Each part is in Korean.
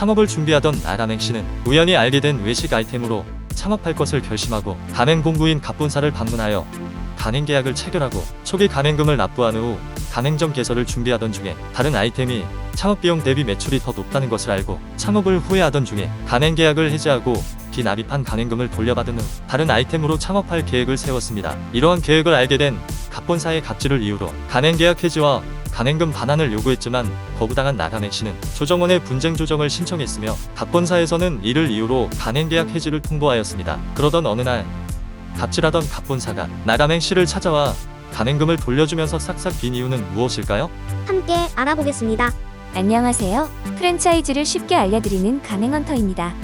창업을 준비하던 나가맹 씨는 우연히 알게 된 외식 아이템으로 창업할 것을 결심하고 가맹본부인 갑본사를 방문하여 가맹계약을 체결하고 초기 가맹금을 납부한 후 가맹점 개설을 준비하던 중에 다른 아이템이 창업비용 대비 매출이 더 높다는 것을 알고 창업을 후회하던 중에 가맹계약을 해지하고 비납입한 가맹금을 돌려받은 후 다른 아이템으로 창업할 계획을 세웠습니다. 이러한 계획을 알게 된 갑본사의 갑질을 이유로 가맹계약 해지와 가맹금 반환을 요구했지만 거부당한 나가맹 씨는 조정원에 분쟁 조정을 신청했으며 갑본사에서는 이를 이유로 가맹계약 해지를 통보하였습니다. 그러던 어느 날 갑질하던 갑본사가 나가맹 씨를 찾아와 가맹금을 돌려주면서 싹싹 빈 이유는 무엇일까요? 함께 알아보겠습니다. 안녕하세요. 프랜차이즈를 쉽게 알려드리는 가맹헌터입니다.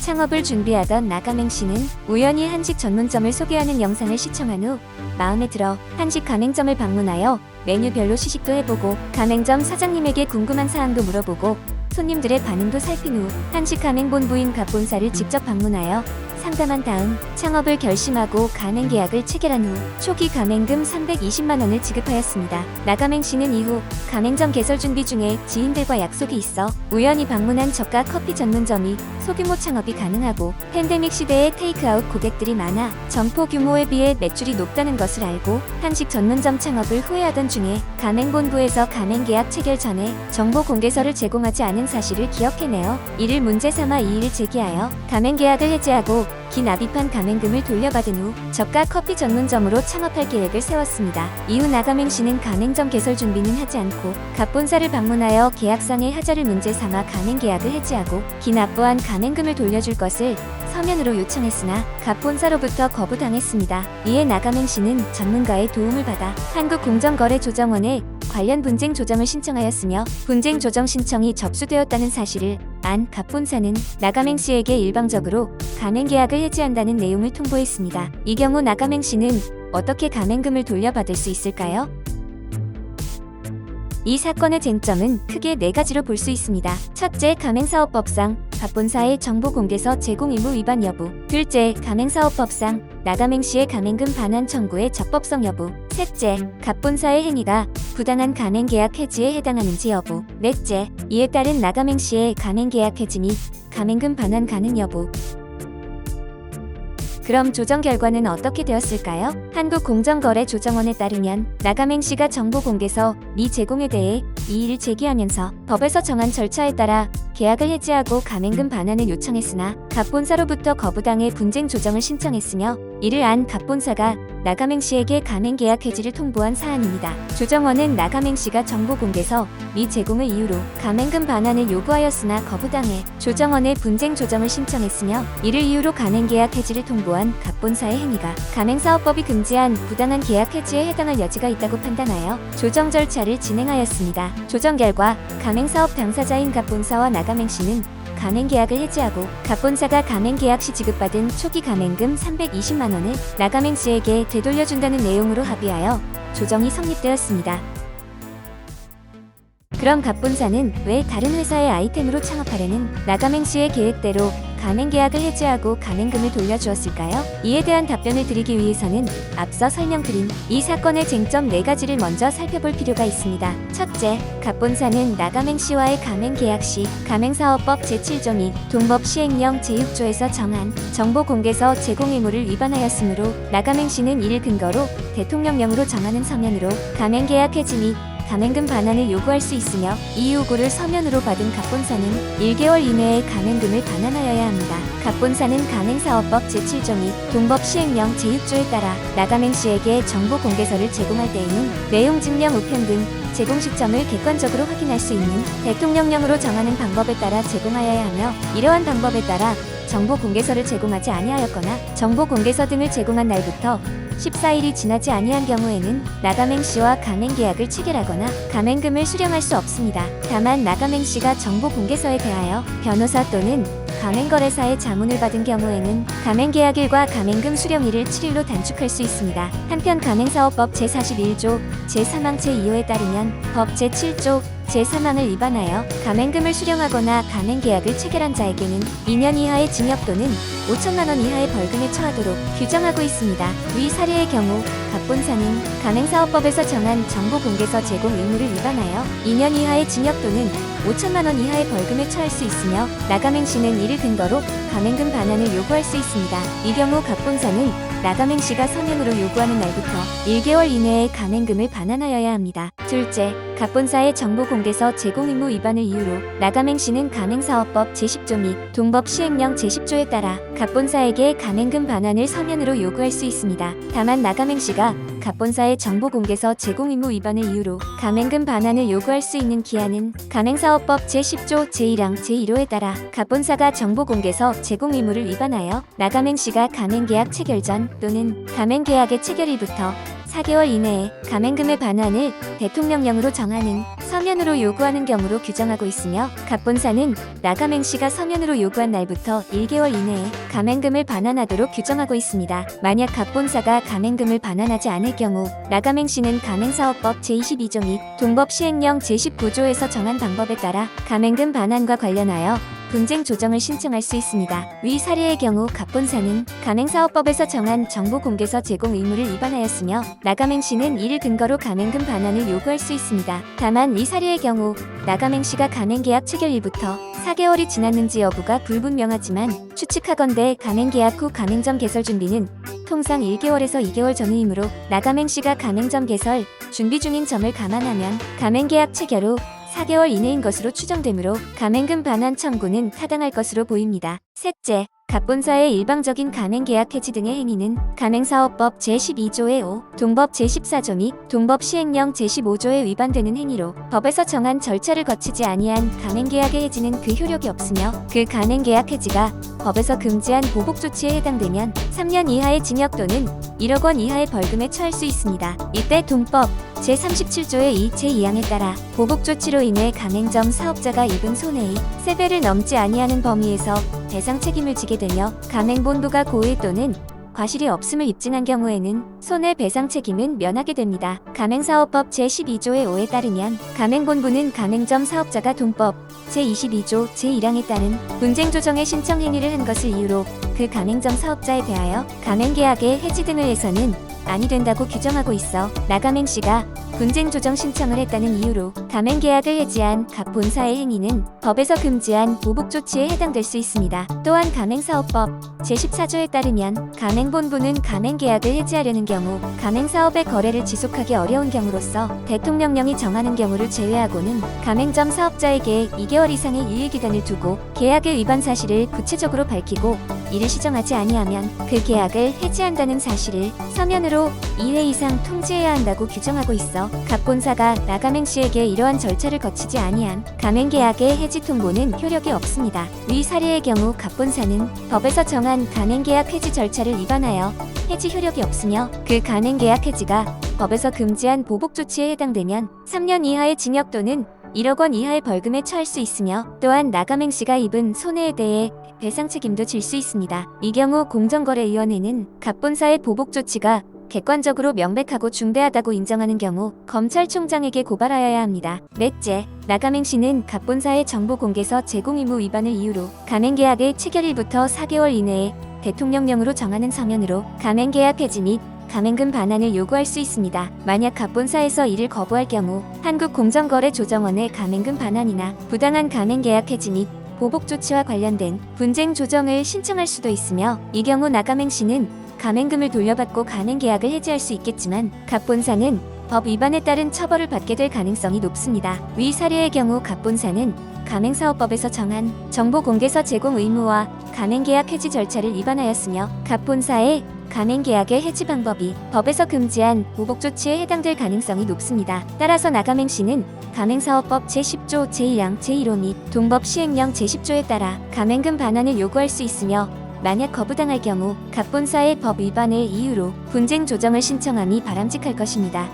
창업을 준비하던 나가맹 씨는 우연히 한식 전문점을 소개하는 영상을 시청한 후 마음에 들어 한식 가맹점을 방문하여 메뉴별로 시식도 해보고 가맹점 사장님에게 궁금한 사항도 물어보고 손님들의 반응도 살핀 후 한식 가맹본부인 갑본사를 직접 방문하여 상담한 다음 창업을 결심하고 가맹계약을 체결한 후 초기 가맹금 320만 원을 지급하였습니다. 나가맹 씨는 이후 가맹점 개설 준비 중에 지인들과 약속이 있어 우연히 방문한 저가 커피 전문점이 소규모 창업이 가능하고 팬데믹 시대에 테이크아웃 고객들이 많아 점포 규모에 비해 매출이 높다는 것을 알고 한식 전문점 창업을 후회하던 중에 가맹본부에서 가맹계약 체결 전에 정보 공개서를 제공하지 않은 사실을 기억해내어 이를 문제 삼아 이의를 제기하여 가맹계약을 해지하고 기납입한 가맹금을 돌려받은 후 저가 커피 전문점으로 창업할 계획을 세웠습니다. 이후 나가맹 씨는 가맹점 개설 준비는 하지 않고 갑본사를 방문하여 계약상의 하자를 문제 삼아 가맹계약을 해지하고 기납부한 가맹금을 돌려줄 것을 서면으로 요청했으나 갑본사로부터 거부당했습니다. 이에 나가맹 씨는 전문가의 도움을 받아 한국공정거래조정원에 관련 분쟁 조정을 신청하였으며 분쟁 조정 신청이 접수되었다는 사실을 안 갑본사는 나가맹 씨에게 일방적으로 가맹계약을 해지한다는 내용을 통보했습니다. 이 경우 나가맹 씨는 어떻게 가맹금을 돌려받을 수 있을까요? 이 사건의 쟁점은 크게 4가지로 볼 수 있습니다. 첫째, 가맹사업법상 갑본사의 정보공개서 제공 의무 위반 여부. 둘째, 가맹사업법상 나가맹 씨의 가맹금 반환 청구의 적법성 여부. 셋째, 갑본사의 행위가 부당한 가맹계약 해지에 해당하는지 여부. 넷째, 이에 따른 나가맹 씨의 가맹계약 해지 및 가맹금 반환 가능 여부. 그럼 조정 결과는 어떻게 되었을까요? 한국공정거래조정원에 따르면 나가맹 씨가 정보공개서 미제공에 대해 이의를 제기하면서 법에서 정한 절차에 따라 계약을 해지하고 가맹금 반환을 요청했으나 갑본사로부터 거부당해 분쟁 조정을 신청했으며 이를 안 갑본사가 나가맹 씨에게 가맹계약 해지를 통보한 사안입니다. 조정원은 나가맹 씨가 정보공개서 미제공을 이유로 가맹금 반환을 요구하였으나 거부당해 조정원에 분쟁 조정을 신청했으며 이를 이유로 가맹계약 해지를 통보한 갑본사의 행위가 가맹사업법이 금지한 부당한 계약 해지에 해당할 여지가 있다고 판단하여 조정 절차를 진행하였습니다. 조정 결과 가맹사업 당사자인 갑본사와 나가맹 씨는 가맹계약을 해지하고 갑본사가 가맹계약 시 지급받은 초기 가맹금 320만 원을 나가맹 씨에게 되돌려준다는 내용으로 합의하여 조정이 성립되었습니다. 그럼 갑본사는 왜 다른 회사의 아이템으로 창업하려는 나가맹 씨의 계획대로 가맹계약을 해지하고 가맹금을 돌려주었을까요? 이에 대한 답변을 드리기 위해서는 앞서 설명드린 이 사건의 쟁점 4가지를 먼저 살펴볼 필요가 있습니다. 첫째, 갑본사는 나가맹 씨와의 가맹계약 시 가맹사업법 제7조 및 동법 시행령 제6조에서 정한 정보공개서 제공 의무를 위반하였으므로 나가맹 씨는 이를 근거로 대통령령으로 정하는 서면으로 가맹계약 해지 및 가맹금 반환을 요구할 수 있으며 이 요구를 서면으로 받은 갑본사는 1개월 이내에 가맹금을 반환하여야 합니다. 갑본사는 가맹사업법 제7조 및 동법 시행령 제6조에 따라 나가맹 씨에게 정보공개서를 제공할 때에는 내용 증명 우편 등 제공 시점을 객관적으로 확인할 수 있는 대통령령으로 정하는 방법에 따라 제공하여야 하며 이러한 방법에 따라 정보공개서를 제공하지 아니하였거나 정보공개서 등을 제공한 날부터 14일이 지나지 아니한 경우에는 나가맹 씨와 가맹계약을 체결하거나 가맹금을 수령할 수 없습니다. 다만 나가맹 씨가 정보공개서에 대하여 변호사 또는 가맹거래사의 자문을 받은 경우에는 가맹계약일과 가맹금 수령일을 7일로 단축할 수 있습니다. 한편 가맹사업법 제41조 제3항 제2호에 따르면 법 제7조 제3항을 위반하여 가맹금을 수령하거나 가맹계약을 체결한 자에게는 2년 이하의 징역 또는 5천만 원 이하의 벌금에 처하도록 규정하고 있습니다. 위 사례의 경우 갑본사는 가맹사업법에서 정한 정보공개서 제공 의무를 위반하여 2년 이하의 징역 또는 5천만 원 이하의 벌금에 처할 수 있으며 나가맹시는 이를 근거로 가맹금 반환을 요구할 수 있습니다. 이 경우 갑본사는 나가맹시가 서면으로 요구하는 날부터 1개월 이내에 가맹금을 반환하여야 합니다. 둘째, 갑본사의 정보공개서 제공 의무 위반을 이유로 나가맹시는 가맹사업법 제10조 및 동법 시행령 제10조에 따라 갑본사에게 가맹금 반환을 서면으로 요구할 수 있습니다. 다만 나가맹시가 갑본사의 정보공개서 제공 의무 위반을 이유로 가맹금 반환을 요구할 수 있는 기한은 가맹사업법 제10조 제1항 제1호에 따라 갑본사가 정보공개서 제공 의무를 위반하여 나가맹시가 가맹계약 체결 전 또는 가맹계약의 체결일부터 4개월 이내에 가맹금의 반환을 대통령령으로 정하는 서면으로 요구하는 경우로 규정하고 있으며 갑본사는 나가맹시가 서면으로 요구한 날부터 1개월 이내에 가맹금을 반환하도록 규정하고 있습니다. 만약 갑본사가 가맹금을 반환하지 않을 경우 나가맹시는 가맹사업법 제22조 및 동법 시행령 제19조에서 정한 방법에 따라 가맹금 반환과 관련하여 분쟁 조정을 신청할 수 있습니다. 위 사례의 경우 갑본사는 가맹사업법에서 정한 정보공개서 제공 의무를 위반하였으며 나가맹시는 이를 근거로 가맹금 반환을 요구할 수 있습니다. 다만 위 사례의 경우 나가맹시가 가맹계약 체결일부터 4개월이 지났는지 여부가 불분명하지만 추측하건대 가맹계약 후 가맹점 개설 준비는 통상 1개월에서 2개월 전후이므로 나가맹시가 가맹점 개설 준비 중인 점을 감안하면 가맹계약 체결 후 4개월 이내인 것으로 추정되므로 가맹금 반환 청구는 타당할 것으로 보입니다. 셋째, 갑본사의 일방적인 가맹계약 해지 등의 행위는 가맹사업법 제12조의 5, 동법 제14조 및 동법 시행령 제15조에 위반되는 행위로 법에서 정한 절차를 거치지 아니한 가맹계약의 해지는 그 효력이 없으며 그 가맹계약 해지가 법에서 금지한 보복 조치에 해당되면 3년 이하의 징역 또는 1억 원 이하의 벌금에 처할 수 있습니다. 이때 동법 제37조의 2, 제2항에 따라 보복 조치로 인해 가맹점 사업자가 입은 손해의 3배를 넘지 아니하는 범위에서 배상 책임을 지게 되며 가맹본부가 고의 또는 과실이 없음을 입증한 경우에는 손해배상 책임은 면하게 됩니다. 가맹사업법 제12조의 5에 따르면 가맹본부는 가맹점 사업자가 동법 제22조 제1항에 따른 분쟁조정의 신청 행위를 한 것을 이유로 그 가맹점 사업자에 대하여 가맹계약의 해지 등을 해서는 아니 된다고 규정하고 있어 나가맹시가 분쟁조정 신청을 했다는 이유로 가맹계약을 해지한 갑본사의 행위는 법에서 금지한 보복조치에 해당될 수 있습니다. 또한 가맹사업법 제14조에 따르면 가맹본부는 가맹계약을 해지하려는 경우 가맹사업의 거래를 지속하기 어려운 경우로서 대통령령이 정하는 경우를 제외하고는 가맹점 사업자에게 2개월 이상의 유예기간을 두고 계약의 위반 사실을 구체적으로 밝히고 이를 시정하지 아니하면 그 계약을 해지한다는 사실을 서면으로 2회 이상 통지해야 한다고 규정하고 있어 갑본사가 나가맹시에게 이러한 절차를 거치지 아니한 가맹계약의 해지 통보는 효력이 없습니다. 위 사례의 경우 갑본사는 법에서 정한 가맹계약 해지 절차를 위반하여 해지 효력이 없으며 그 가맹계약 해지가 법에서 금지한 보복조치에 해당되면 3년 이하의 징역 또는 1억 원 이하의 벌금에 처할 수 있으며 또한 나가맹시가 입은 손해에 대해 배상 책임도 질 수 있습니다. 이 경우 공정거래위원회는 갑본사의 보복조치가 객관적으로 명백하고 중대하다고 인정하는 경우 검찰총장에게 고발하여야 합니다. 넷째, 나가맹시는 갑본사의 정보공개서 제공 의무 위반을 이유로 가맹계약의 체결일부터 4개월 이내에 대통령령으로 정하는 서면으로 가맹계약 해지 및 가맹금 반환을 요구할 수 있습니다. 만약 갑본사에서 이를 거부할 경우 한국공정거래조정원의 가맹금 반환이나 부당한 가맹계약 해지 및 보복 조치와 관련된 분쟁 조정을 신청할 수도 있으며 이 경우 나가맹시는 가맹금을 돌려받고 가맹계약을 해지할 수 있겠지만 갑본사는 법 위반에 따른 처벌을 받게 될 가능성이 높습니다. 위 사례의 경우 갑본사는 가맹사업법에서 정한 정보공개서 제공 의무와 가맹계약 해지 절차를 위반하였으며 갑본사의 가맹계약의 해지 방법이 법에서 금지한 보복조치에 해당될 가능성이 높습니다. 따라서 나가맹시는 가맹사업법 제10조 제1항 제1호 및 동법 시행령 제10조에 따라 가맹금 반환을 요구할 수 있으며 만약 거부당할 경우 갑본사의 법 위반을 이유로 분쟁 조정을 신청함이 바람직할 것입니다.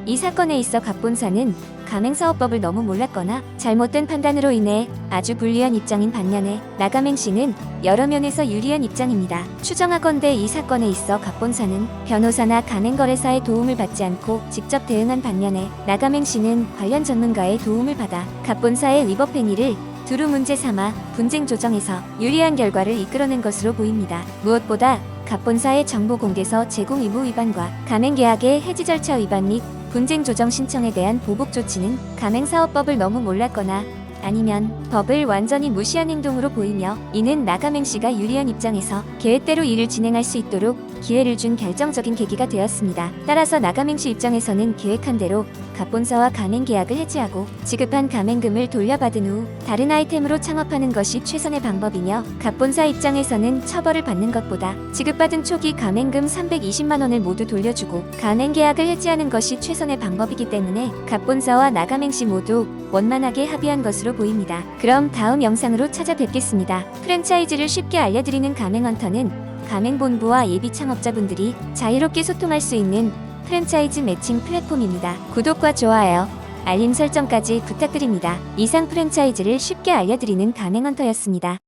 이 사건에 있어 갑본사는 가맹사업법을 너무 몰랐거나 잘못된 판단으로 인해 아주 불리한 입장인 반면에 나가맹 씨는 여러 면에서 유리한 입장입니다. 추정하건대 이 사건에 있어 갑본사는 변호사나 가맹거래사의 도움을 받지 않고 직접 대응한 반면에 나가맹 씨는 관련 전문가의 도움을 받아 갑본사의 위법 행위를 두루 문제 삼아 분쟁 조정에서 유리한 결과를 이끌어낸 것으로 보입니다. 무엇보다 갑본사의 정보 공개서 제공 의무 위반과 가맹계약의 해지 절차 위반 및 분쟁 조정 신청에 대한 보복 조치는 가맹사업법을 너무 몰랐거나 아니면 법을 완전히 무시한 행동으로 보이며 이는 나가맹 씨가 유리한 입장에서 계획대로 일을 진행할 수 있도록 기회를 준 결정적인 계기가 되었습니다. 따라서 나가맹 씨 입장에서는 계획한 대로 갑본사와 가맹 계약을 해지하고 지급한 가맹금을 돌려받은 후 다른 아이템으로 창업하는 것이 최선의 방법이며 갑본사 입장에서는 처벌을 받는 것보다 지급받은 초기 가맹금 320만 원을 모두 돌려주고 가맹 계약을 해지하는 것이 최선의 방법이기 때문에 갑본사와 나가맹 씨 모두 원만하게 합의한 것으로 보입니다. 그럼 다음 영상으로 찾아뵙겠습니다. 프랜차이즈를 쉽게 알려드리는 가맹헌터는 가맹본부와 예비 창업자분들이 자유롭게 소통할 수 있는 프랜차이즈 매칭 플랫폼입니다. 구독과 좋아요, 알림 설정까지 부탁드립니다. 이상 프랜차이즈를 쉽게 알려드리는 가맹헌터였습니다.